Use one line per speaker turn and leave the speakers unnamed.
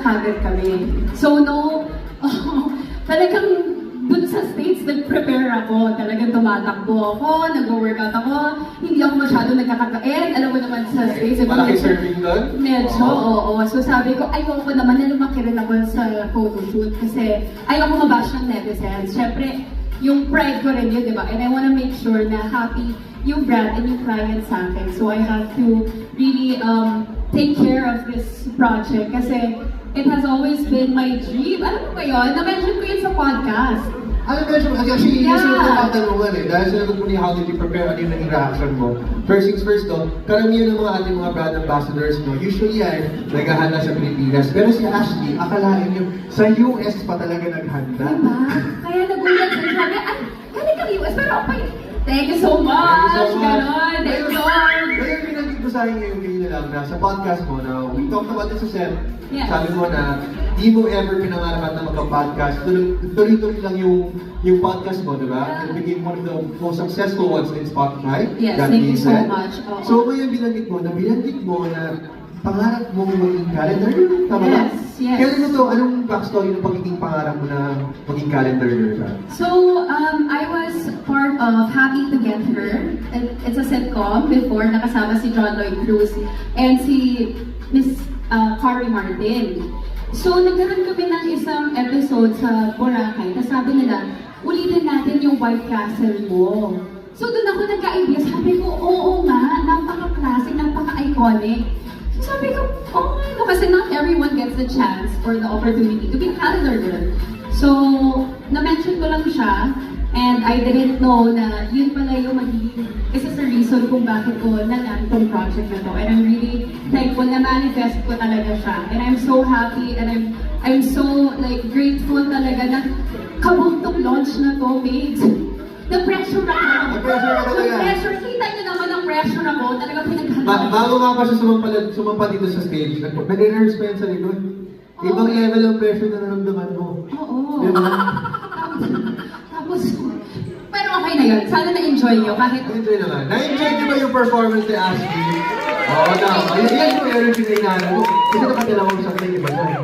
kagad kami. So no, talagang dun sa States, nag-prepare ako. Talagang tumatakbo ako, nag-workout ako. Hindi ako masyado nagkakakain. Alam mo naman sa States,
Malaki serving doon?
medyo, oo. So sabi ko, ayoko naman na lumaki rin ako sa photoshoot kasi ayoko mabash ng netizens. Siyempre, yung pride ko rin yun, di ba? And I wanna make sure na happy yung brand and yung client sa akin. So I have to really take care of this project kasi it has always been my dream. Alam mo ba yun? Na-mention ko yun sa podcast.
Ano medyo, actually,
Yeah.
yun yung tatanungan eh. Dahil sinagot mo niya, how did you prepare, ano yung naging reaction mo? First things first though, karamihan ng mga ating mga brand ambassadors, no, usually ay naghahanda sa Pilipinas. Pero si Ashley, akalain niyo, sa US pa talaga naghanda.
Diba? Kaya nagulat ko. Sabi, ay, galing kang US, pero okay. Thank you so much. Ganon. Thank you, Lord.
Ngayon, pinagig ko sa akin ngayon kayo na lang na sa podcast mo na we talked about this sa Seth.
Yes.
Sabi mo na di mo ever pinangarapan na magka-podcast. Tuloy-tuloy lang yung podcast mo, di ba?
Yeah.
It became one of the most successful ones in Spotify.
Yes,
that
thank you
being
so
said.
much. Oo.
So ngayon binanggit mo na pangarap mong maging calendar girl, tama ba?
Yes.
Kailan mo to, anong backstory ng pagiging pangarap mo na maging calendar girl ka?
So, I was part of Happy to Get Her. It's a sitcom before, nakasama si John Lloyd Cruz and si Miss Carrie Martin. So, nagkaroon kami ng isang episode sa Boracay, tapos sabi nila, ulitin natin yung White Castle mo. So, doon ako nagka-idea, sabi ko, oo nga, napaka-classic, napaka-iconic. So, sabi ko, oh my God, kasi not everyone gets the chance or the opportunity to be a calendar girl. So, na-mention ko lang siya, and I didn't know na yun pala yung magiging isa sa reason kung bakit ko nalang tong project na to. And I'm really thankful na manifest ko talaga siya. And I'm so happy and I'm so like grateful talaga na kabog tong launch na to, babes. Na-pressure ako.
Na-pressure ka talaga.
Na-pressure. Kita niyo naman ang pressure ako. Talaga pinaghandaan.
Bago nga pa siya sumampa dito sa stage, nag-rehearse pa yan sa likod. Ibang level ng pressure na naramdaman mo.
Oo.
Diba?
Tapos, pero okay na yun. Sana na-enjoy nyo kahit...
Na-enjoy naman. Na-enjoy niyo ba yung performance ni Ashley? Oo na. Yan yung meron yung pinainan mo. Kasi nakatila ko sa akin, iba na.